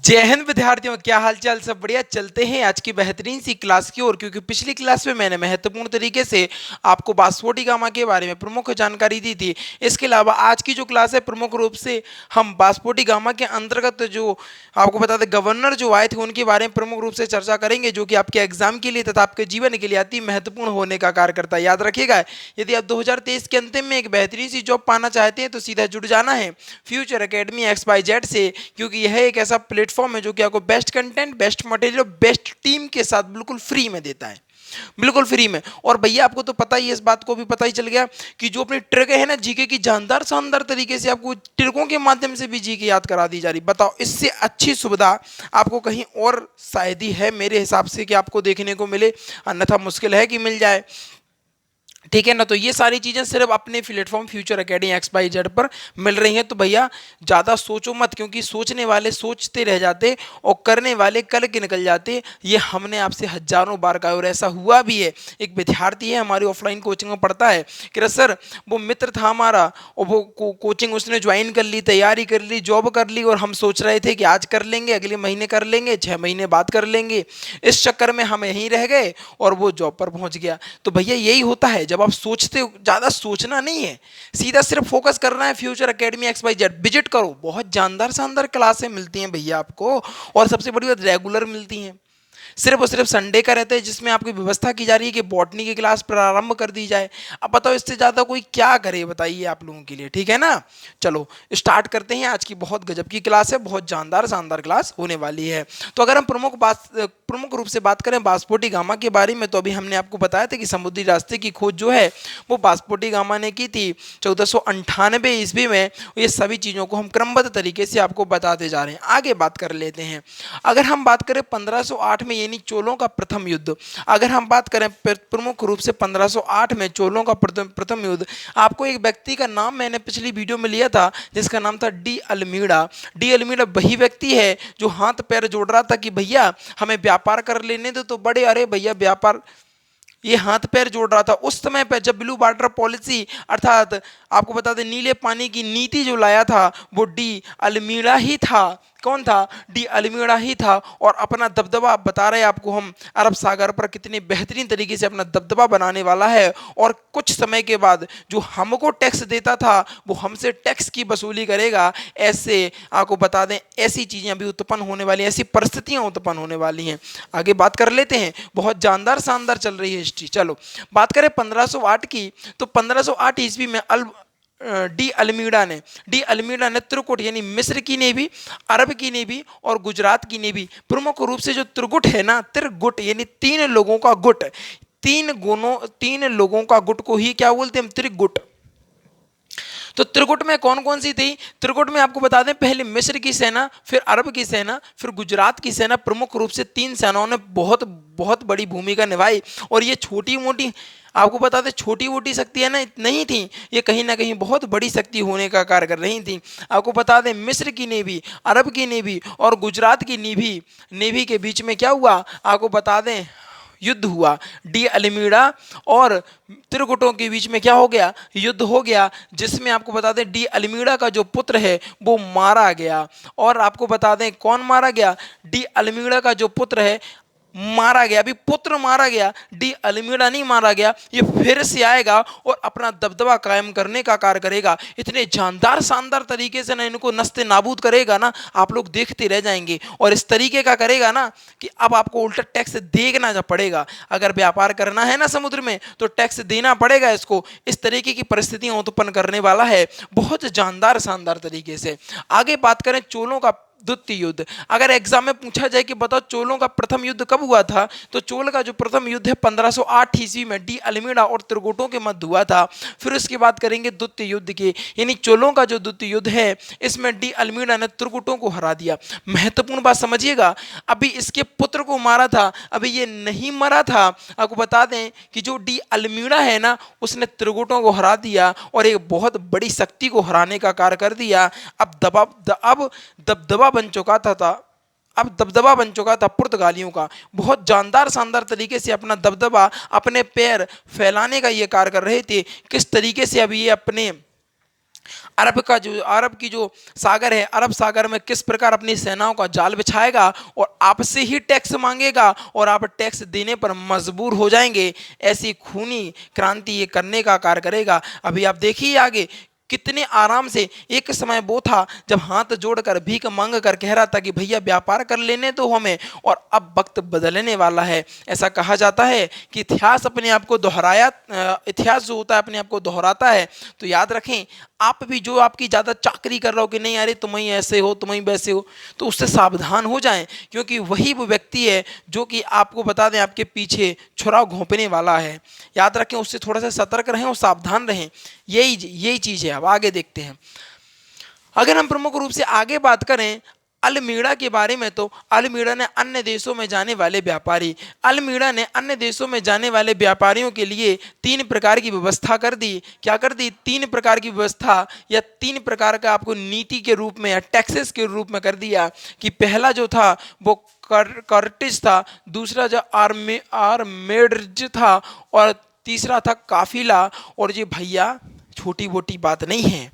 जय हिंद विद्यार्थियों, क्या हालचाल। सब बढ़िया। चलते हैं आज की बेहतरीन सी क्लास की ओर, क्योंकि पिछली क्लास में मैंने महत्वपूर्ण तरीके से आपको बासपोटी गामा के बारे में प्रमुख जानकारी दी थी। इसके अलावा आज की जो क्लास है प्रमुख रूप से हम बासपोटी गामा के अंतर्गत जो आपको बता दें गवर्नर जो आए थे उनके बारे में प्रमुख रूप से चर्चा करेंगे, जो कि आपके एग्जाम के लिए तथा आपके जीवन के लिए अति महत्वपूर्ण होने का कार्य करता है। याद रखिएगा, यदि आप 2023 के अंतिम में एक बेहतरीन सी जॉब पाना चाहते हैं तो सीधा जुड़ जाना है फ्यूचर एकेडमी XYZ से, क्योंकि यह एक ऐसा प्लेटफॉर्म है जो कि आपको best content, best material, best team के साथ बिल्कुल फ्री में देता है। बिल्कुल फ्री में। और भैया आपको तो पता ही है, इस बात को भी पता ही चल गया कि जो अपनी ट्रिक है ना जीके की, जानदार शानदार तरीके से आपको ट्रिकों के माध्यम से भी जीके याद करा दी जा रही। बताओ, इससे अच्छी सुविधा आपको कहीं और शायद ही है मेरे हिसाब से कि आपको देखने को मिले, अन्यथा मुश्किल है कि मिल जाए। ठीक है ना। तो ये सारी चीजें सिर्फ अपने प्लेटफॉर्म फ्यूचर एकेडमी XYZ पर मिल रही हैं। तो भैया ज्यादा सोचो मत, क्योंकि सोचने वाले सोचते रह जाते और करने वाले कल के निकल जाते। ये हमने आपसे हजारों बार कहा और ऐसा हुआ भी है। एक विद्यार्थी है हमारी ऑफलाइन कोचिंग में पढ़ता है कि सर वो मित्र था हमारा और वो कोचिंग उसने ज्वाइन कर ली, तैयारी कर ली, जॉब कर ली, और हम सोच रहे थे कि आज कर लेंगे, अगले महीने कर लेंगे, 6 महीने बाद कर लेंगे। इस चक्कर में हम यहीं रह गए और वो जॉब पर पहुंच गया। तो भैया यही होता है जब आप सोचते हो। ज्यादा सोचना नहीं है, सीधा सिर्फ फोकस करना है। फ्यूचर एकेडमी XYZ विजिट करो, बहुत जानदार शानदार क्लासें मिलती हैं भैया आपको, और सबसे बड़ी बात रेगुलर मिलती हैं। सिर्फ और सिर्फ संडे का रहता है जिसमें आपकी व्यवस्था की जा रही है कि बॉटनी की क्लास प्रारंभ कर दी जाए। अब बताओ इससे ज़्यादा कोई क्या करे, बताइए आप लोगों के लिए। ठीक है ना। चलो स्टार्ट करते हैं। आज की बहुत गजब की क्लास है, बहुत जानदार शानदार क्लास होने वाली है। तो अगर हम प्रमुख रूप से बात करें बासपोटी गामा के बारे में, तो अभी हमने आपको बताया था कि समुद्री रास्ते की खोज जो है वो बासपोटी गामा ने की थी 1498 ईस्वी में। ये सभी चीज़ों को हम क्रमबद्ध तरीके से आपको बताते जा रहे हैं। आगे बात कर लेते हैं। अगर हम बात करें 1508 में, यानी चोलों का प्रथम युद्ध, अगर हम बात करें प्रमुख रूप से 1508 में चोलों का प्रथम युद्ध, आपको एक व्यक्ति का नाम मैंने पिछली वीडियो में लिया था जिसका नाम था डी अल्मीड़ा। डी अल्मीड़ा वही व्यक्ति है जो हाथ पैर जोड़ रहा था कि भैया हमें व्यापार कर लेने दो। तो बड़े अरे भैया व्यापार, ये हाथ पैर जोड़ रहा था उस समय पे जब ब्लू वाटर पॉलिसी, अर्थात आपको बता दें नीले पानी की नीति जो लाया था वो डी अल्मीड़ा ही था। कौन था? डी अल्मीड़ा ही था। और अपना दबदबा बता रहे आपको हम अरब सागर पर कितने बेहतरीन तरीके से अपना दबदबा बनाने वाला है। और कुछ समय के बाद जो हमको टैक्स देता था वो हमसे टैक्स की वसूली करेगा। ऐसे आपको बता दें ऐसी चीज़ें अभी उत्पन्न होने वाली हैं, ऐसी परिस्थितियां उत्पन्न होने वाली हैं। आगे बात कर लेते हैं। बहुत जानदार शानदार चल रही है हिस्ट्री। चलो बात करें 1508 की, तो 1508 ईस्वी में डी अल्मीड़ा ने त्रिकुट यानी मिस्र की नेवी, अरब की नेवी और गुजरात की नेवी, प्रमुख रूप से जो त्रिगुट है ना, त्रिगुट यानी तीन लोगों का गुट, तीन लोगों का गुट को ही क्या बोलते हैं हम? त्रिगुट। तो त्रिकुट में कौन कौन सी थी? त्रिकुट में आपको बता दें पहले मिस्र की सेना, फिर अरब की सेना, फिर गुजरात की सेना। प्रमुख रूप से तीन सेनाओं ने बहुत बहुत बड़ी भूमिका निभाई। और ये छोटी मोटी आपको बता दें छोटी मोटी शक्तियां ना नहीं थी, ये कहीं ना कहीं बहुत बड़ी शक्ति होने का कार्य कर रही थी। आपको बता दें मिस्र की नेवी, अरब की नेवी और गुजरात की नेवी के बीच में क्या हुआ आपको बता दें, युद्ध हुआ। डी अल्मीड़ा और त्रिकुटों के बीच में क्या हो गया? युद्ध हो गया, जिसमें आपको बता दें डी अल्मीड़ा का जो पुत्र है वो मारा गया। और आपको बता दें कौन मारा गया? डी अल्मीड़ा का जो पुत्र है मारा गया। अभी पुत्र मारा गया, डी अल्मीड़ा नहीं मारा गया। ये फिर से आएगा और अपना दबदबा कायम करने का कार्य करेगा। इतने जानदार शानदार तरीके से ना इनको नस्ते नाबूद करेगा ना, आप लोग देखते रह जाएंगे। और इस तरीके का करेगा ना कि अब आपको उल्टा टैक्स देना पड़ेगा। अगर व्यापार करना है ना समुद्र में तो टैक्स देना पड़ेगा इसको। इस तरीके की परिस्थितियां उत्पन्न करने वाला है बहुत जानदार शानदार तरीके से। आगे बात करें चोलों का द्वितीय युद्ध। अगर एग्जाम में पूछा जाए कि बताओ चोलों का प्रथम युद्ध कब हुआ था, तो चोल का जो प्रथम युद्ध है 1508 ईस्वी में डी अल्मीड़ा और त्रिकुटों के मध्य हुआ था। फिर उसकी बात करेंगे द्वितीय युद्ध की, यानी चोलों का जो द्वितीय युद्ध है इसमें डी अल्मीड़ा ने त्रिकुटों को हरा दिया। महत्वपूर्ण बात समझिएगा, अभी इसके पुत्र को मारा था, अभी ये नहीं मरा था। आपको बता दें कि जो डी अल्मीड़ा है ना उसने त्रिकुटों को हरा दिया और एक बहुत बड़ी शक्ति को हराने का कार्य कर दिया। अब दबदबा बन चुका था अब दबदबा बन चुका था पुर्तगालियों का। बहुत जानदार शानदार तरीके से अपना दबदबा, अपने पैर फैलाने का ये कार्य कर रहे थे। किस तरीके से अभी ये अपने अरब की जो सागर है, अरब सागर में किस प्रकार अपनी सेनाओं का जाल बिछाएगा और आपसे ही टैक्स मांगेगा और आप टैक्स देने पर मजबूर हो जाएंगे। ऐसी खूनी क्रांति ये करने का कार्य करेगा। अभी आप देखिए आगे कितने आराम से। एक समय वो था जब हाथ जोड़कर भीख मांग कर कह रहा था कि भैया व्यापार कर लेने तो हमें, और अब वक्त बदलने वाला है। ऐसा कहा जाता है कि इतिहास अपने आप को इतिहास जो होता है अपने आप को दोहराता है। तो याद रखें, आप भी जो आपकी ज़्यादा चाकरी कर रहा हो कि नहीं अरे तुम ही ऐसे हो तुम ही वैसे हो, तो उससे सावधान हो जाएं, क्योंकि वही वो व्यक्ति है जो कि आपको बता दें आपके पीछे छुरा घोंपने वाला है। याद रखें, उससे थोड़ा सा सतर्क रहें और सावधान रहें। यही यही चीज़ है। अब आगे देखते हैं। अगर हम प्रमुख रूप से आगे बात करें अल्मीड़ा के बारे में, तो अल्मीड़ा ने अन्य देशों में जाने वाले व्यापारी अल्मीड़ा ने अन्य देशों में जाने वाले व्यापारियों के लिए 3 प्रकार की व्यवस्था कर दी। क्या कर दी? 3 प्रकार की व्यवस्था या 3 प्रकार का आपको नीति के रूप में या टैक्सेस के रूप में कर दिया। कि पहला जो था वो कर्टिज था, दूसरा जो आर्मेड्ज था, और तीसरा था काफिला। और ये भैया छोटी मोटी बात नहीं है,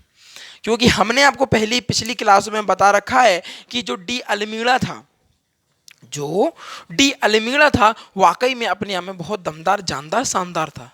क्योंकि हमने आपको पहली पिछली क्लास में बता रखा है कि जो डी अल्मीड़ा था वाकई में अपने आप में बहुत दमदार, जानदार, शानदार था।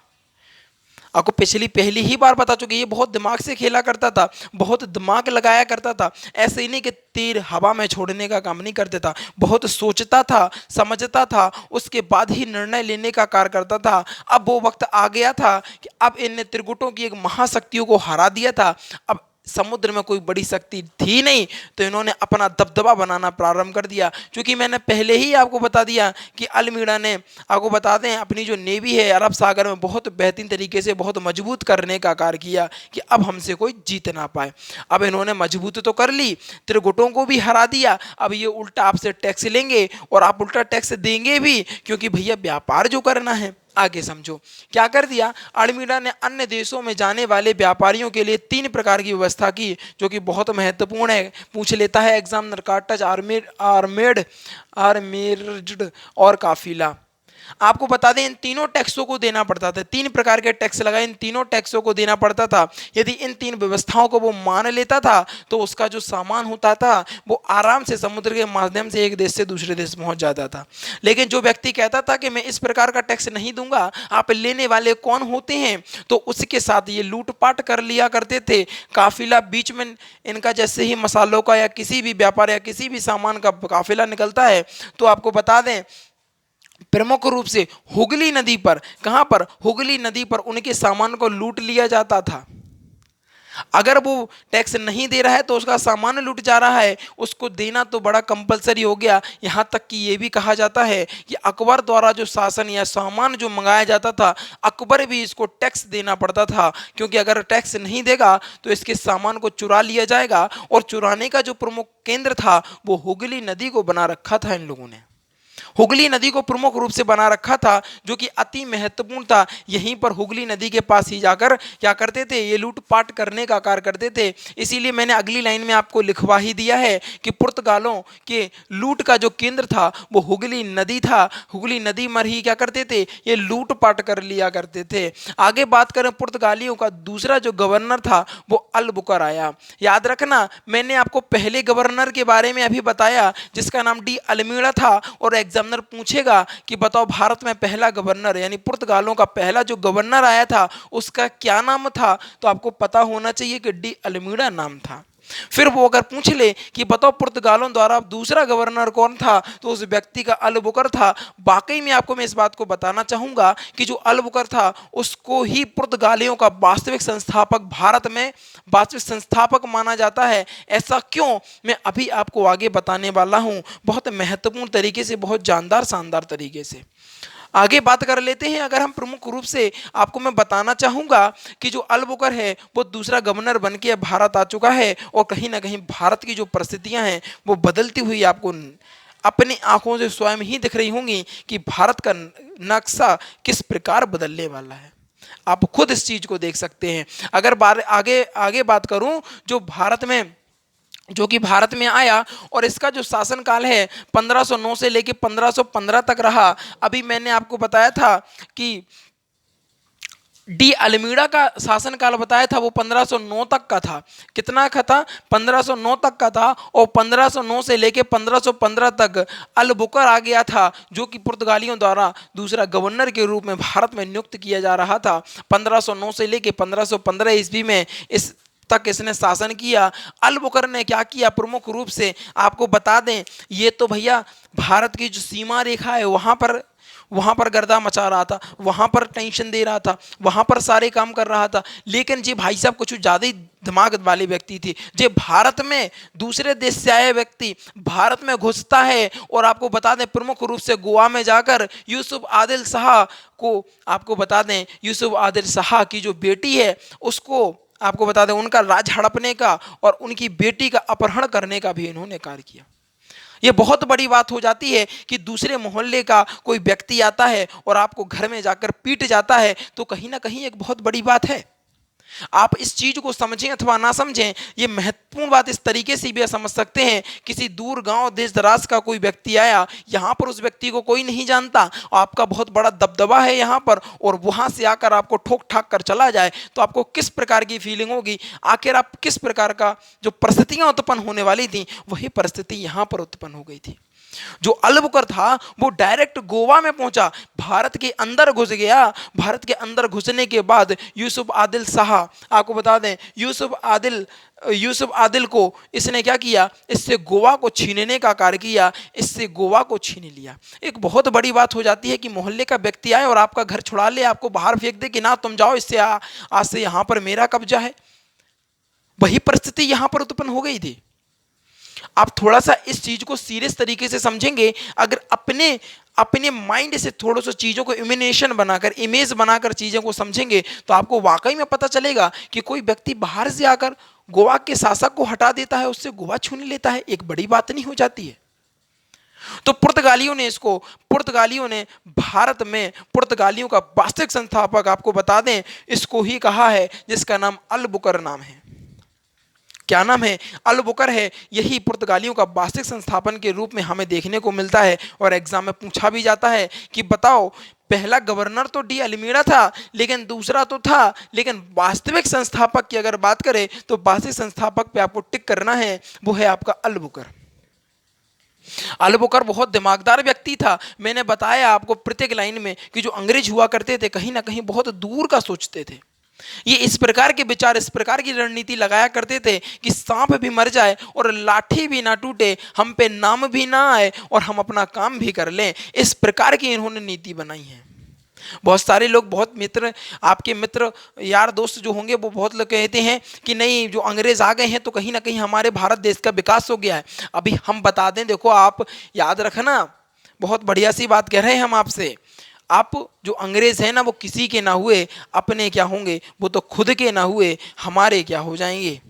आपको पहली ही बार बता चुके, ये बहुत दिमाग से खेला करता था, बहुत दिमाग लगाया करता था। ऐसे ही नहीं कि तीर हवा में छोड़ने का काम नहीं करता था, बहुत सोचता था, समझता था, उसके बाद ही निर्णय लेने का कार्य करता था। अब वो वक्त आ गया था कि अब इन त्रिगुटों की एक महाशक्तियों को हरा दिया था। अब समुद्र में कोई बड़ी शक्ति थी नहीं, तो इन्होंने अपना दबदबा बनाना प्रारंभ कर दिया। क्योंकि मैंने पहले ही आपको बता दिया कि अल्मीड़ा ने, आपको बता दें, अपनी जो नेवी है अरब सागर में बहुत बेहतरीन तरीके से बहुत मजबूत करने का कार्य किया कि अब हमसे कोई जीत ना पाए। अब इन्होंने मजबूत तो कर ली, त्रिगुटों को भी हरा दिया। अब ये उल्टा आपसे टैक्स लेंगे और आप उल्टा टैक्स देंगे भी, क्योंकि भैया व्यापार जो करना है। आगे समझो क्या कर दिया। अल्मीड़ा ने अन्य देशों में जाने वाले व्यापारियों के लिए 3 प्रकार की व्यवस्था की, जो कि बहुत महत्वपूर्ण है। पूछ लेता है एग्जामिनर, कार्टज, आर्मेर्ड और काफिला। आपको बता दें इन तीनों टैक्सों को देना पड़ता था। 3 प्रकार के टैक्स लगाए, इन तीनों टैक्सों को देना पड़ता था। यदि इन 3 व्यवस्थाओं को वो मान लेता था तो उसका जो सामान होता था वो आराम से समुद्र के माध्यम से एक देश से दूसरे देश पहुंच जाता था। लेकिन जो व्यक्ति कहता था कि मैं इस प्रकार का टैक्स नहीं दूंगा, आप लेने वाले कौन होते हैं, तो उसके साथ ये लूटपाट कर लिया करते थे। काफिला बीच में इनका, जैसे ही मसालों का या किसी भी व्यापार या किसी भी सामान का काफिला निकलता है, तो आपको बता दें प्रमुख रूप से हुगली नदी पर, कहां पर? हुगली नदी पर उनके सामान को लूट लिया जाता था। अगर वो टैक्स नहीं दे रहा है तो उसका सामान लूट जा रहा है, उसको देना तो बड़ा कंपलसरी हो गया। यहाँ तक कि ये भी कहा जाता है कि अकबर द्वारा जो शासन या सामान जो मंगाया जाता था, अकबर भी इसको टैक्स देना पड़ता था, क्योंकि अगर टैक्स नहीं देगा तो इसके सामान को चुरा लिया जाएगा। और चुराने का जो प्रमुख केंद्र था वो हुगली नदी को बना रखा था इन लोगों ने। हुगली नदी को प्रमुख रूप से बना रखा था, जो कि अति महत्वपूर्ण था। यहीं पर हुगली नदी के पास ही जाकर क्या करते थे, ये लूटपाट करने का कार्य करते थे। इसीलिए मैंने अगली लाइन में आपको लिखवा ही दिया है कि पुर्तगालों के लूट का जो केंद्र था वो हुगली नदी था। हुगली नदी पर ही क्या करते थे, ये लूटपाट कर लिया करते थे। आगे बात करें पुर्तगालियों का दूसरा जो गवर्नर था वो अलबुकर आया। याद रखना, मैंने आपको पहले गवर्नर के बारे में अभी बताया जिसका नाम डी अल्मीड़ा था, और एग्जामिनर पूछेगा कि बताओ भारत में पहला गवर्नर यानी पुर्तगालों का पहला जो गवर्नर आया था उसका क्या नाम था, तो आपको पता होना चाहिए कि डी अल्मीड़ा नाम था। फिर वो अगर पूछ ले कि बताओ पुर्तगालों द्वारा दूसरा गवर्नर कौन था, तो उस व्यक्ति का अलबुकर था। वाकई में आपको मैं इस बात को बताना चाहूंगा कि जो अलबुकर था उसको ही पुर्तगालियों का वास्तविक संस्थापक, भारत में वास्तविक संस्थापक माना जाता है। ऐसा क्यों, मैं अभी आपको आगे बताने वाला हूं, बहुत महत्वपूर्ण तरीके से, बहुत जानदार, शानदार तरीके से। आगे बात कर लेते हैं। अगर हम प्रमुख रूप से आपको मैं बताना चाहूँगा कि जो अलबुकर है वो दूसरा गवर्नर बन के भारत आ चुका है, और कहीं ना कहीं भारत की जो परिस्थितियां हैं वो बदलती हुई आपको अपनी आंखों से स्वयं ही दिख रही होंगी कि भारत का नक्शा किस प्रकार बदलने वाला है। आप खुद इस चीज को देख सकते हैं। अगर आगे आगे बात करूं, जो कि भारत में आया और इसका जो शासनकाल है 1509 से लेकर 1515 तक रहा। अभी मैंने आपको बताया था कि डी अल्मीड़ा का शासनकाल बताया था वो 1509 तक का था। कितना का था? 1509 तक का था। और 1509 से लेके 1515 तक अलबुकर आ गया था, जो कि पुर्तगालियों द्वारा दूसरा गवर्नर के रूप में भारत में नियुक्त किया जा रहा था। 1509 से लेके 1515 ईस्वी में इस तक इसने शासन किया। अलबुकर ने क्या किया? प्रमुख रूप से आपको बता दें, ये तो भैया भारत की जो सीमा रेखा है वहां पर गर्दा मचा रहा था, वहां पर टेंशन दे रहा था, वहां पर सारे काम कर रहा था। लेकिन जी भाई साहब कुछ ज़्यादा ही दिमाग वाले व्यक्ति थे। जे भारत में दूसरे देश से आए व्यक्ति भारत में घुसता है, और आपको बता दें प्रमुख रूप से गोवा में जाकर यूसुफ आदिल शाह को, आपको बता दें यूसुफ आदिल शाह की जो बेटी है उसको, आपको बता दें उनका राज हड़पने का और उनकी बेटी का अपहरण करने का भी इन्होंने कार्य किया। ये बहुत बड़ी बात हो जाती है कि दूसरे मोहल्ले का कोई व्यक्ति आता है और आपको घर में जाकर पीट जाता है, तो कहीं ना कहीं एक बहुत बड़ी बात है। आप इस चीज को समझें अथवा ना समझें, ये महत्वपूर्ण बात इस तरीके से भी समझ सकते हैं। किसी दूर गांव देश दराज का कोई व्यक्ति आया, यहां पर उस व्यक्ति को कोई नहीं जानता, आपका बहुत बड़ा दबदबा है यहां पर, और वहां से आकर आपको ठोक ठाक कर चला जाए, तो आपको किस प्रकार की फीलिंग होगी? आखिर आप किस प्रकार का जो परिस्थितियां उत्पन्न होने वाली थी, वही परिस्थिति यहां पर उत्पन्न हो गई थी। जो अलबुकर था वो डायरेक्ट गोवा में पहुंचा, भारत के अंदर घुस गया। भारत के अंदर घुसने के बाद यूसुफ आदिल शाह, आपको बता दें यूसुफ आदिल को इसने क्या किया? इससे गोवा को छीनने का कार्य किया, इससे गोवा को छीन लिया। एक बहुत बड़ी बात हो जाती है कि मोहल्ले का व्यक्ति आए और आपका घर छुड़ा ले, आपको बाहर फेंक दे कि ना तुम जाओ, इससे आज से यहां पर मेरा कब्जा है। वही परिस्थिति यहां पर उत्पन्न हो गई थी। आप थोड़ा सा इस चीज को सीरियस तरीके से समझेंगे, अगर अपने अपने माइंड से थोड़ा सा चीजों को इमेजिनेशन बनाकर, इमेज बनाकर चीजों को समझेंगे, तो आपको वाकई में पता चलेगा कि कोई व्यक्ति बाहर से आकर गोवा के शासक को हटा देता है, उससे गोवा छीन लेता है, एक बड़ी बात नहीं हो जाती है। तो पुर्तगालियों ने भारत में पुर्तगालियों का वास्तविक संस्थापक, आपको बता दें, इसको ही कहा है, जिसका नाम अलबुकर नाम है। क्या नाम है? अलबुकर है। यही पुर्तगालियों का वास्तविक संस्थापन के रूप में हमें देखने को मिलता है। और एग्जाम में पूछा भी जाता है कि बताओ, पहला गवर्नर तो डी अल्मीड़ा था, लेकिन दूसरा तो था, लेकिन वास्तविक संस्थापक की अगर बात करें तो वास्तविक संस्थापक पे आपको टिक करना है, वो है आपका अलबुकर। अलबुकर बहुत दिमागदार व्यक्ति था। मैंने बताया आपको प्रत्येक लाइन में कि जो अंग्रेज हुआ करते थे कहीं ना कहीं बहुत दूर का सोचते थे। ये इस प्रकार के विचार, इस प्रकार की रणनीति लगाया करते थे कि सांप भी मर जाए और लाठी भी ना टूटे, हम पे नाम भी ना आए और हम अपना काम भी कर लें। इस प्रकार की इन्होंने नीति बनाई है। बहुत सारे लोग, बहुत मित्र, आपके मित्र यार दोस्त जो होंगे, वो बहुत लोग कहते हैं कि नहीं, जो अंग्रेज आ गए हैं तो कहीं ना कहीं हमारे भारत देश का विकास हो गया है। अभी हम बता दें, देखो आप याद रखना, बहुत बढ़िया सी बात कह रहे हैं हम आपसे। आप जो अंग्रेज हैं ना, वो किसी के ना हुए, अपने क्या होंगे? वो तो खुद के ना हुए, हमारे क्या हो जाएंगे।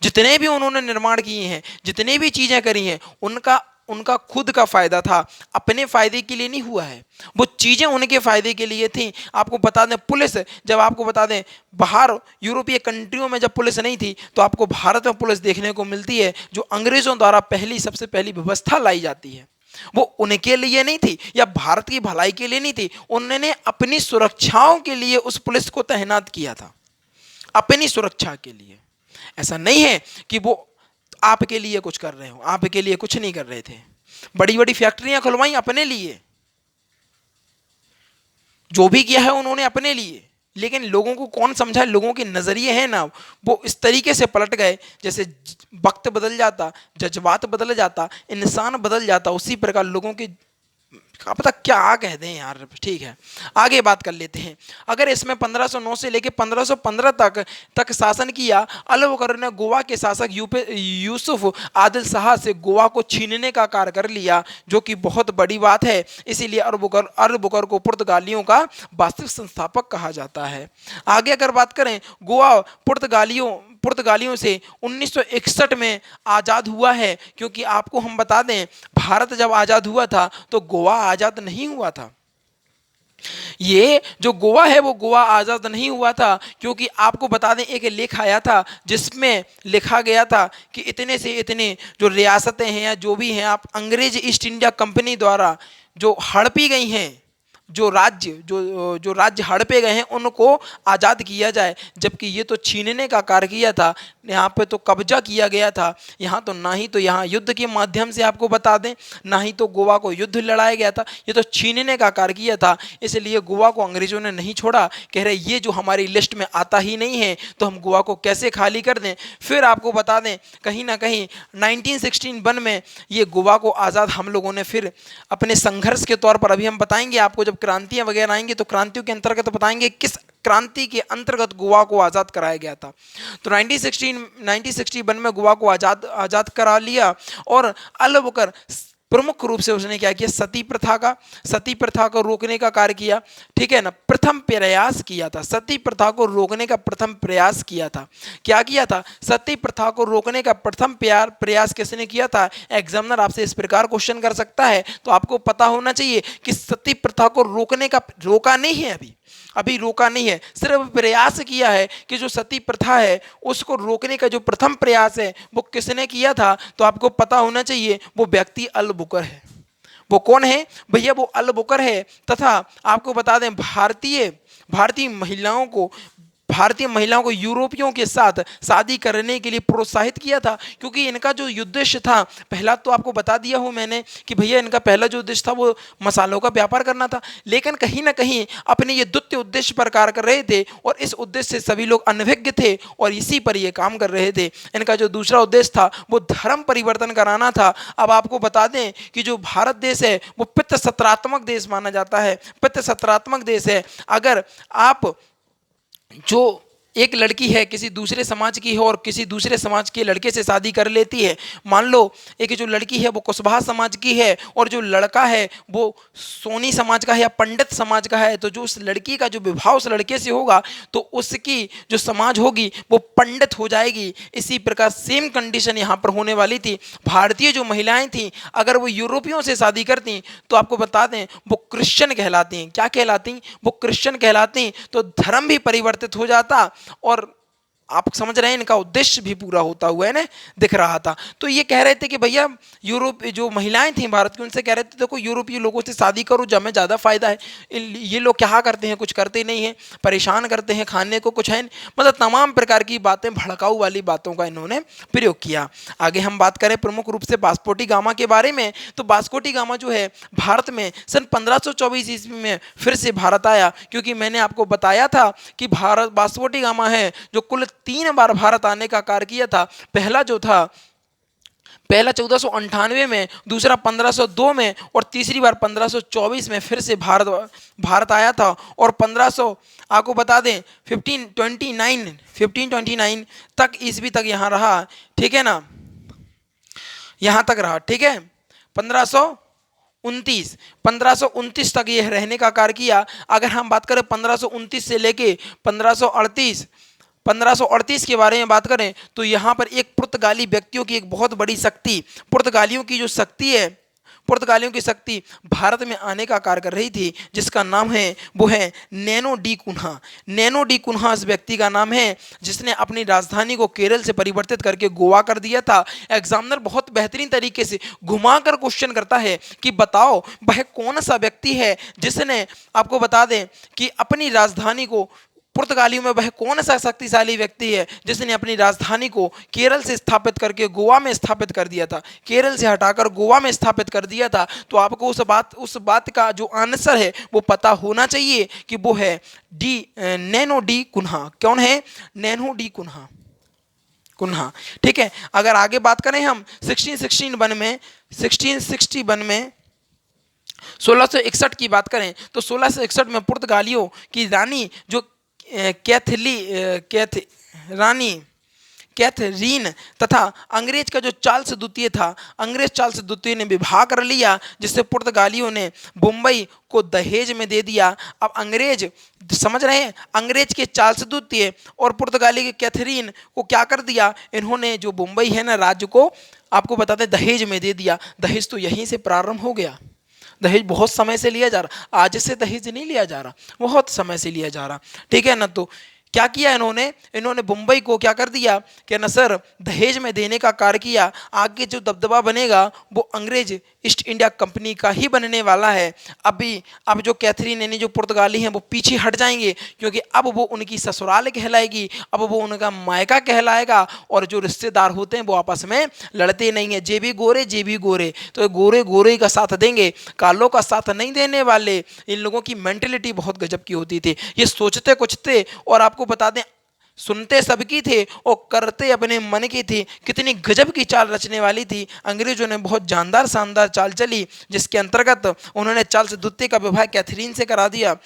जितने भी उन्होंने निर्माण किए हैं, जितने भी चीजें करी हैं, उनका उनका खुद का फायदा था, अपने फायदे के लिए नहीं हुआ है। वो चीजें उनके फायदे के लिए थी। आपको बता दें, पुलिस, जब आपको बता दें, बाहर यूरोपीय कंट्रियों में जब पुलिस नहीं थी, तो आपको भारत में पुलिस देखने को मिलती है, जो अंग्रेजों द्वारा सबसे पहली व्यवस्था लाई जाती है। वो उनके लिए नहीं थी या भारत की भलाई के लिए नहीं थी, उन्होंने अपनी सुरक्षाओं के लिए उस पुलिस को तैनात किया था, अपनी सुरक्षा के लिए। ऐसा नहीं है कि वो आपके लिए कुछ कर रहे हो, आपके लिए कुछ नहीं कर रहे थे। बड़ी बड़ी फैक्ट्रियां खुलवाई अपने लिए, जो भी किया है उन्होंने अपने लिए, लेकिन लोगों को कौन समझा? लोगों के नजरिए हैं ना, वो इस तरीके से पलट गए, जैसे वक्त बदल जाता, जज्बात बदल जाता, इंसान बदल जाता, उसी प्रकार लोगों के पता क्या कह दें यार। ठीक है, आगे बात कर लेते हैं। अगर इसमें 1509 से लेकर 1515 तक शासन किया, अलबुकर ने गोवा के शासक यूसुफ आदिल शाह से गोवा को छीनने का कार्य कर लिया, जो कि बहुत बड़ी बात है। इसीलिए अलबुकर को पुर्तगालियों का वास्तविक संस्थापक कहा जाता है। आगे अगर बात करें, गोवा पुर्तगालियों से 1961 में आज़ाद हुआ है, क्योंकि आपको हम बता दें, भारत जब आज़ाद हुआ था तो गोवा आज़ाद नहीं हुआ था। ये जो गोवा है वो गोवा आज़ाद नहीं हुआ था, क्योंकि आपको बता दें, एक लेख आया था जिसमें लिखा गया था कि इतने से इतने जो रियासतें हैं या जो भी हैं, आप अंग्रेज ईस्ट इंडिया कंपनी द्वारा जो हड़पी गई हैं, जो राज्य जो राज्य हड़पे गए हैं उनको आज़ाद किया जाए, जबकि ये तो छीनने का कार्य किया था। यहाँ पे तो कब्जा किया गया था। यहाँ तो ना ही तो यहाँ युद्ध के माध्यम से आपको बता दें, ना ही तो गोवा को युद्ध लड़ाया गया था, ये तो छीनने का कार्य किया था। इसलिए गोवा को अंग्रेजों ने नहीं छोड़ा। कह रहे ये जो हमारी लिस्ट में आता ही नहीं है तो हम गोवा को कैसे खाली कर दें। फिर आपको बता दें कहीं ना कहीं 1961 में ये गोवा को आज़ाद हम लोगों ने फिर अपने संघर्ष के तौर पर, अभी हम बताएंगे आपको जब क्रांतियां वगैरह आएंगी तो क्रांतियों के अंतर्गत बताएंगे किस क्रांति के अंतर्गत गोवा को आज़ाद कराया गया था। तो 1961 में गोवा को आज़ाद आज़ाद करा लिया। और अल-बुकर प्रमुख रूप से उसने क्या किया, सती प्रथा को रोकने का कार्य किया। ठीक है ना, प्रथम प्रयास किया था, सती प्रथा को रोकने का प्रथम प्रयास किया था। क्या किया था, सती प्रथा को रोकने का प्रथम प्रयास किसने किया था। एग्जामिनर आपसे इस प्रकार क्वेश्चन कर सकता है, तो आपको पता होना चाहिए कि सती प्रथा को रोका नहीं है, अभी रोका नहीं है, सिर्फ प्रयास किया है कि जो सती प्रथा है उसको रोकने का जो प्रथम प्रयास है वो किसने किया था। तो आपको पता होना चाहिए वो व्यक्ति अल-बुकर है। वो कौन है भैया, वो अल-बुकर है। तथा आपको बता दें भारतीय महिलाओं को यूरोपियों के साथ शादी करने के लिए प्रोत्साहित किया था, क्योंकि इनका जो उद्देश्य था, पहला तो आपको बता दिया हूं मैंने कि भैया इनका पहला जो उद्देश्य था वो मसालों का व्यापार करना था, लेकिन कहीं ना कहीं अपने ये द्वितीय उद्देश्य पर कार्य कर रहे थे और इस उद्देश्य से सभी लोग अनभिज्ञ थे और इसी पर ये काम कर रहे थे। इनका जो दूसरा उद्देश्य था वो धर्म परिवर्तन कराना था। अब आपको बता दें कि जो भारत देश है वो पित्त सत्रात्मक देश माना जाता है, पित्त सत्रात्मक देश है। अगर आप जो एक लड़की है किसी दूसरे समाज की है और किसी दूसरे समाज के लड़के से शादी कर लेती है, मान लो एक जो लड़की है वो कुशवाहा समाज की है और जो लड़का है वो सोनी समाज का है या पंडित समाज का है, तो जो उस लड़की का जो विवाह उस लड़के से होगा तो उसकी जो समाज होगी वो पंडित हो जाएगी। इसी प्रकार सेम कंडीशन यहाँ पर होने वाली थी। भारतीय जो महिलाएं थीं अगर वो यूरोपियों से शादी करती तो आपको बता दें वो क्रिश्चियन कहलाती हैं। क्या कहलाती, वो क्रिश्चियन कहलाती। तो धर्म भी परिवर्तित हो जाता और आप समझ रहे हैं इनका उद्देश्य भी पूरा होता हुआ है ना दिख रहा था। तो ये कह रहे थे कि भैया यूरोप जो महिलाएं थीं भारत की उनसे कह रहे थे देखो यूरोपीय लोगों से शादी करो, जब में ज़्यादा फायदा है। ये लोग क्या करते हैं, कुछ करते नहीं हैं, परेशान करते हैं, खाने को कुछ है नहीं, मतलब तमाम प्रकार की बातें, भड़काऊ वाली बातों का इन्होंने प्रयोग किया। आगे हम बात करें प्रमुख रूप से वास्को डी गामा के बारे में, तो वास्को डी गामा जो है भारत में सन 1524 ईस्वी में फिर से भारत आया, क्योंकि मैंने आपको बताया था कि भारत वास्को डी गामा है जो कुल 3 बार भारत आने का कार्य किया था। पहला 1498 में, दूसरा 1502 में और तीसरी बार 1524 में फिर से भारत आया था। और 1500 आपको बता दें 1529 तक ईस्वी तक यहाँ रहा। ठीक है ना, यहाँ तक रहा। ठीक है, 1529 तक ये रहने का कार्य किया। अगर हम बात करें 1529 से लेके 1538 के बारे में बात करें तो यहाँ पर एक पुर्तगाली व्यक्तियों की एक बहुत बड़ी शक्ति, पुर्तगालियों की शक्ति भारत में आने का कार्य कर रही थी, जिसका नाम है वो है Nuno da Cunha. Nuno da Cunha इस व्यक्ति का नाम है जिसने अपनी राजधानी को केरल से परिवर्तित करके गोवा कर दिया था। एग्जामिनर बहुत बेहतरीन तरीके से घुमाकर क्वेश्चन करता है कि बताओ वह कौन सा व्यक्ति है जिसने, आपको बता दें कि अपनी राजधानी को, पुर्तगालियों में वह कौन सा शक्तिशाली व्यक्ति है जिसने अपनी राजधानी को केरल से स्थापित करके गोवा में स्थापित कर दिया था, केरल से हटाकर गोवा में स्थापित कर दिया था। तो आपको उस बात का जो आंसर है वो पता होना चाहिए कि वो है नैनो डी कुन्हा। कौन है, नैनो डी कुन्हा। ठीक है, अगर आगे बात करें हम 1661 में 1661 की बात करें तो 1661 में पुर्तगालियों की रानी जो कैथरीन तथा अंग्रेज का जो चार्ल्स द्वितीय था, अंग्रेज चार्ल्स द्वितीय ने विवाह कर लिया, जिससे पुर्तगालियों ने मुंबई को दहेज में दे दिया। अब अंग्रेज, समझ रहे हैं, अंग्रेज के चार्ल्स द्वितीय और पुर्तगाली के कैथरीन को क्या कर दिया, इन्होंने जो मुंबई है ना राज्य को, आपको बता दें दहेज में दे दिया। दहेज तो यहीं से प्रारंभ हो गया। दहेज बहुत समय से लिया जा रहा, आज से दहेज नहीं लिया जा रहा, बहुत समय से लिया जा रहा। ठीक है ना, तो क्या किया इन्होंने, इन्होंने मुंबई को क्या कर दिया कि न सर दहेज में देने का कार्य किया। आगे जो दबदबा बनेगा वो अंग्रेज ईस्ट इंडिया कंपनी का ही बनने वाला है। अब जो कैथरीन यानी जो पुर्तगाली हैं वो पीछे हट जाएंगे, क्योंकि अब वो उनकी ससुराल कहलाएगी, अब वो उनका मायका कहलाएगा, और जो रिश्तेदार होते हैं वो आपस में लड़ते नहीं हैं। जे भी गोरे, तो गोरे गोरे का साथ देंगे, कालों का साथ नहीं देने वाले। इन लोगों की मेंटेलिटी बहुत गजब की होती थी, ये सोचते कुछ थे और आपको बता दें सुनते सबकी थे और करते अपने मन की थी। कितनी गजब की चाल रचने वाली थी। अंग्रेजों ने बहुत जानदार शानदार चाल चली, जिसके अंतर्गत उन्होंने चार्ल्स द्वितीय का विवाह कैथरीन से करा दिया,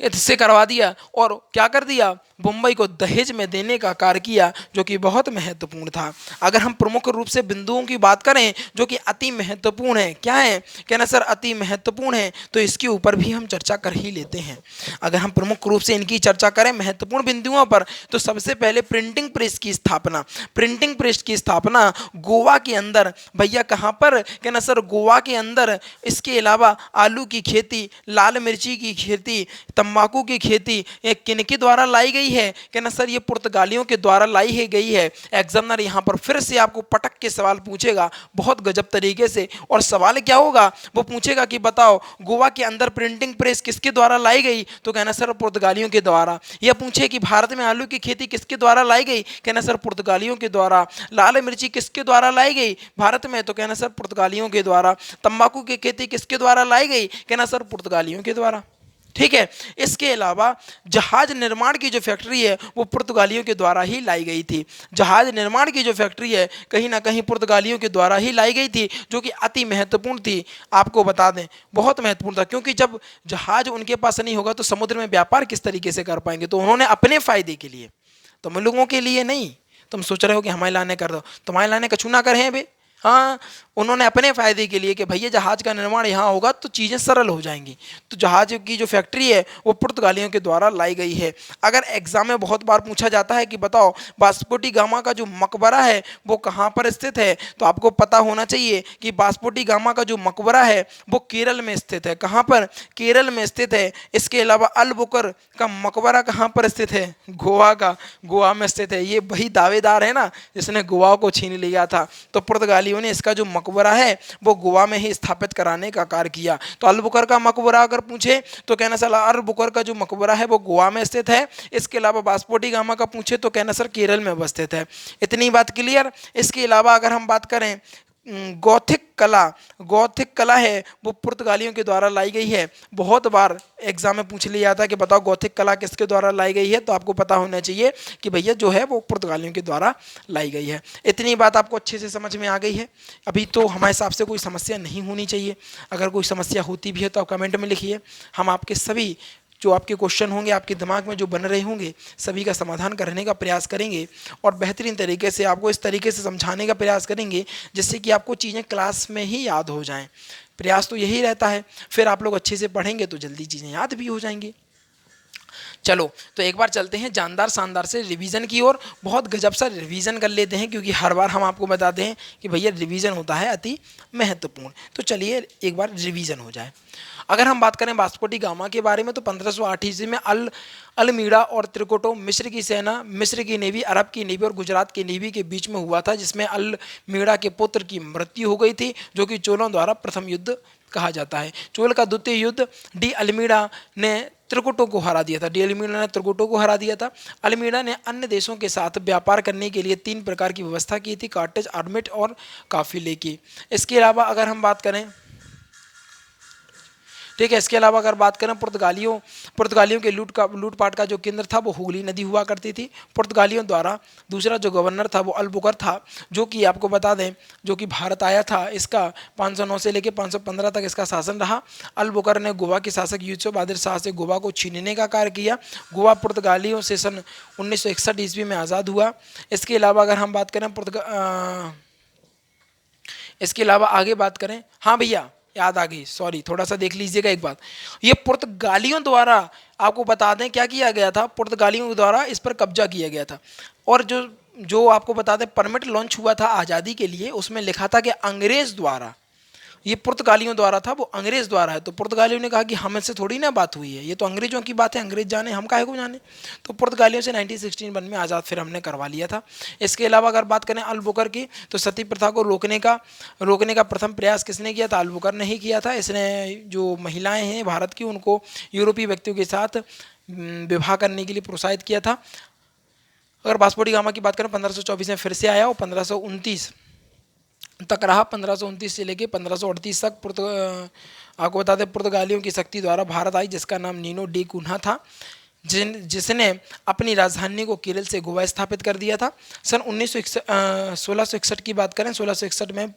इससे करवा दिया, और क्या कर दिया, मुंबई को दहेज में देने का कार्य किया, जो कि बहुत महत्वपूर्ण था। अगर हम प्रमुख रूप से बिंदुओं की बात करें जो कि अति महत्वपूर्ण है, क्या है कहना सर, अति महत्वपूर्ण है, तो इसके ऊपर भी हम चर्चा कर ही लेते हैं। अगर हम प्रमुख रूप से इनकी चर्चा करें महत्वपूर्ण बिंदुओं पर, तो सबसे पहले प्रिंटिंग प्रेस की स्थापना। प्रिंटिंग प्रेस की स्थापना गोवा के अंदर, भैया कहाँ पर कहना सर, गोवा के अंदर। इसके अलावा आलू की खेती, लाल मिर्ची की खेती, तंबाकू की खेती ये किनके द्वारा लाई गई है, कहना सर ये पुर्तगालियों के द्वारा लाई है गई है। एग्जामिनर यहाँ पर फिर से आपको पटक के सवाल पूछेगा बहुत गजब तरीके से, और सवाल क्या होगा, वो पूछेगा कि बताओ गोवा के अंदर प्रिंटिंग प्रेस किसके द्वारा लाई गई, तो कहना सर पुर्तगालियों के द्वारा। या पूछे कि भारत में आलू की खेती किसके द्वारा लाई गई, कहना सर पुर्तगालियों के द्वारा। लाल मिर्ची किसके द्वारा लाई गई भारत में, तो कहना सर पुर्तगालियों के द्वारा। तंबाकू की खेती किसके द्वारा लाई गई, कहना सर पुर्तगालियों के द्वारा। ठीक है। इसके अलावा जहाज निर्माण की जो फैक्ट्री है वो पुर्तगालियों के द्वारा ही लाई गई थी। जहाज निर्माण की जो फैक्ट्री है कहीं ना कहीं पुर्तगालियों के द्वारा ही लाई गई थी, जो कि अति महत्वपूर्ण थी। आपको बता दें बहुत महत्वपूर्ण था, क्योंकि जब जहाज उनके पास नहीं होगा तो समुद्र में व्यापार किस तरीके से कर पाएंगे। तो उन्होंने अपने फायदे के लिए, तुम लोगों के लिए नहीं। तुम सोच रहे हो कि हमारे लाने कर दो, तुम्हारे लाने कछु ना करें बे। हाँ, उन्होंने अपने फायदे के लिए कि भैया जहाज का निर्माण यहाँ होगा तो चीज़ें सरल हो जाएंगी। तो जहाज की जो फैक्ट्री है वो पुर्तगालियों के द्वारा लाई गई है। अगर एग्जाम में बहुत बार पूछा जाता है कि बताओ वास्कोटी गामा का जो मकबरा है वो कहाँ पर स्थित है, तो आपको पता होना चाहिए कि वास्कोटी गामा का जो मकबरा है वो केरल में स्थित है। कहाँ पर, केरल में स्थित है। इसके अलावा अलबुकर का मकबरा कहाँ पर स्थित है, गोवा में स्थित है। ये वही दावेदार है ना जिसने गोवा को छीन लिया था। तो पुर्तगालियों ने इसका जो मकबरा है वो गोवा में ही स्थापित कराने का कार्य किया। तो अलबुकर का मकबरा अगर पूछे तो कहना सर अलबुकर का जो मकबरा है वो गोवा में स्थित है। इसके अलावा वास्कोटी गामा का पूछे तो कहना सर केरल में अवस्थित है। इतनी बात क्लियर। इसके अलावा अगर हम बात करें गौथिक कला है वो पुर्तगालियों के द्वारा लाई गई है। बहुत बार एग्जाम में पूछ लिया था कि बताओ गौथिक कला किसके द्वारा लाई गई है, तो आपको पता होना चाहिए कि भैया जो है वो पुर्तगालियों के द्वारा लाई गई है। इतनी बात आपको अच्छे से समझ में आ गई है। अभी तो हमारे हिसाब से कोई समस्या नहीं होनी चाहिए। अगर कोई समस्या होती भी है तो आप कमेंट में लिखिए। हम आपके सभी जो आपके क्वेश्चन होंगे आपके दिमाग में जो बन रहे होंगे सभी का समाधान करने का प्रयास करेंगे, और बेहतरीन तरीके से आपको इस तरीके से समझाने का प्रयास करेंगे जिससे कि आपको चीज़ें क्लास में ही याद हो जाएं। प्रयास तो यही रहता है। फिर आप लोग अच्छे से पढ़ेंगे तो जल्दी चीज़ें याद भी हो जाएंगी। चलो तो एक बार चलते हैं जानदार शानदार से रिवीजन की ओर। बहुत गजब सा रिवीजन कर लेते हैं, क्योंकि हर बार हम आपको बताते हैं कि भैया रिवीजन होता है अति महत्वपूर्ण। तो चलिए एक बार रिवीजन हो जाए। अगर हम बात करें वास्कोटी गामा के बारे में तो 1508 ईस्वी में अलमीड़ा और त्रिकुटो मिस्र की सेना, मिस्र की नेवी, अरब की नेवी और गुजरात की नेवी के बीच में हुआ था, जिसमें अलमीड़ा के पुत्र की मृत्यु हो गई थी, जो कि चोलों द्वारा प्रथम युद्ध कहा जाता है। चोल का द्वितीय युद्ध डी अलमीड़ा ने त्रिकुटों को हरा दिया था। डी अलमीड़ा ने त्रिकुटों को हरा दिया था। अलमीड़ा ने अन्य देशों के साथ व्यापार करने के लिए 3 प्रकार की व्यवस्था की थी, कार्टेज, आर्मिट और काफिले की। इसके अलावा अगर हम बात करें, ठीक है, इसके अलावा अगर बात करें पुर्तगालियों के लूटपाट का जो केंद्र था वो हुगली नदी हुआ करती थी। पुर्तगालियों द्वारा दूसरा जो गवर्नर था वो अलबुकर था, जो कि आपको बता दें जो कि भारत आया था। इसका 509 से लेकर 515 तक इसका शासन रहा। अलबुकर ने गोवा के शासक यूसुफ आदिल शाह से गोवा को छीनने का कार्य किया। गोवा पुर्तगालियों से सन 1961 ईस्वी में आज़ाद हुआ। इसके अलावा अगर हम बात करें इसके अलावा आगे बात करें, हाँ भैया याद आ गई, सॉरी थोड़ा सा देख लीजिएगा एक बात। ये पुर्तगालियों द्वारा आपको बता दें क्या किया गया था, पुर्तगालियों द्वारा इस पर कब्जा किया गया था। और जो आपको बता दें परमिट लॉन्च हुआ था आज़ादी के लिए, उसमें लिखा था कि अंग्रेज द्वारा ये पुर्तगालियों द्वारा था, वो अंग्रेज द्वारा है। तो पुर्तगालियों ने कहा कि हमसे थोड़ी ना बात हुई है, ये तो अंग्रेजों की बात है, अंग्रेज जाने, हम काहे को जाने। तो पुर्तगालियों से 1961 में आज़ाद फिर हमने करवा लिया था। इसके अलावा अगर बात करें अल-बुकर की, तो सती प्रथा को रोकने का प्रथम प्रयास किसने किया था? अल-बुकर ने ही किया था। इसने जो महिलाएं हैं भारत की, उनको यूरोपीय व्यक्तियों के साथ विवाह करने के लिए प्रोत्साहित किया था। अगर वास्को डी गामा की बात करें, 1524 में फिर से आया और 1529 तक रहा। 1529 से लेके 1538 तक आपको बता दें पुर्तगालियों की शक्ति द्वारा भारत आई, जिसका नाम नीनो डी कुन्हा था, जिसने अपनी राजधानी को केरल से गोवा स्थापित कर दिया था। सन 1661 की बात करें, 1661 में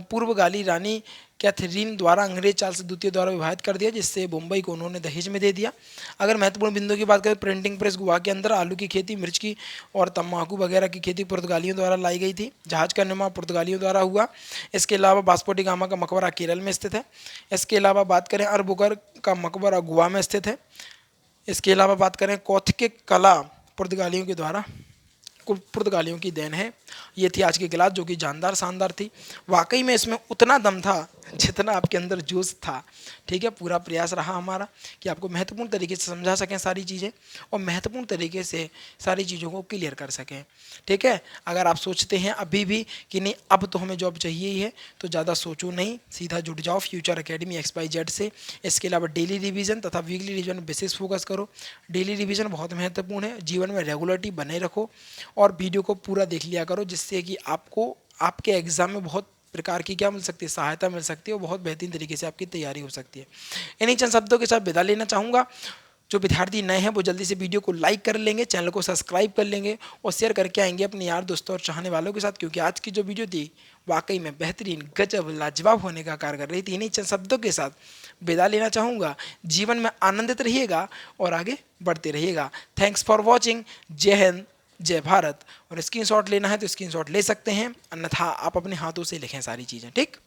पूर्वगाली रानी कैथरीन द्वारा अंग्रेज चार्ल्स द्वितीय द्वारा विभाजित कर दिया, जिससे मुंबई को उन्होंने दहेज में दे दिया। अगर महत्वपूर्ण बिंदु की बात करें, प्रिंटिंग प्रेस गोवा के अंदर, आलू की खेती, मिर्च की और तम्बाकू वगैरह की खेती पुर्तगालियों द्वारा लाई गई थी। जहाज का निर्माण पुर्तगालियों द्वारा हुआ। इसके अलावा वास्को डी गामा का मकबरा केरल में स्थित है। इसके अलावा बात करें अरबुकर का मकबरा गोवा में स्थित है। इसके अलावा बात करें कौथिक कला पुर्तगालियों की देन है। ये थी आज की क्लास, जो कि जानदार शानदार थी। वाकई में इसमें उतना दम था जितना आपके अंदर जोश था। ठीक है, पूरा प्रयास रहा हमारा कि आपको महत्वपूर्ण तरीके से समझा सकें सारी चीज़ें और महत्वपूर्ण तरीके से सारी चीज़ों को क्लियर कर सकें। ठीक है, अगर आप सोचते हैं अभी भी कि नहीं अब तो हमें जॉब चाहिए ही है, तो ज़्यादा सोचो नहीं, सीधा जुड़ जाओ फ्यूचर एकेडमी XYZ से। इसके अलावा डेली रिवीजन तथा वीकली रिवीजन बेसिस फोकस करो। डेली रिवीजन बहुत महत्वपूर्ण है, जीवन में रेगुलरिटी बने रखो और वीडियो को पूरा देख लिया करो, जिससे कि आपको आपके एग्ज़ाम में बहुत प्रकार की क्या मिल सकती है, सहायता मिल सकती है और बहुत बेहतरीन तरीके से आपकी तैयारी हो सकती है। इन्हीं चंद शब्दों के साथ विदा लेना चाहूँगा। जो विद्यार्थी नए हैं वो जल्दी से वीडियो को लाइक कर लेंगे, चैनल को सब्सक्राइब कर लेंगे और शेयर करके आएंगे अपने यार दोस्तों और चाहने वालों के साथ, क्योंकि आज की जो वीडियो थी वाकई में बेहतरीन, गजब, लाजवाब होने का कार्य कर रही थी। इन्हीं चंद शब्दों के साथ विदा लेना चाहूँगा। जीवन में आनंदित रहिएगा और आगे बढ़ते रहिएगा। Thanks for watching. जय हिंद, जय भारत। और स्क्रीनशॉट लेना है तो स्क्रीनशॉट ले सकते हैं, अन्यथा आप अपने हाथों से लिखें सारी चीज़ें। ठीक।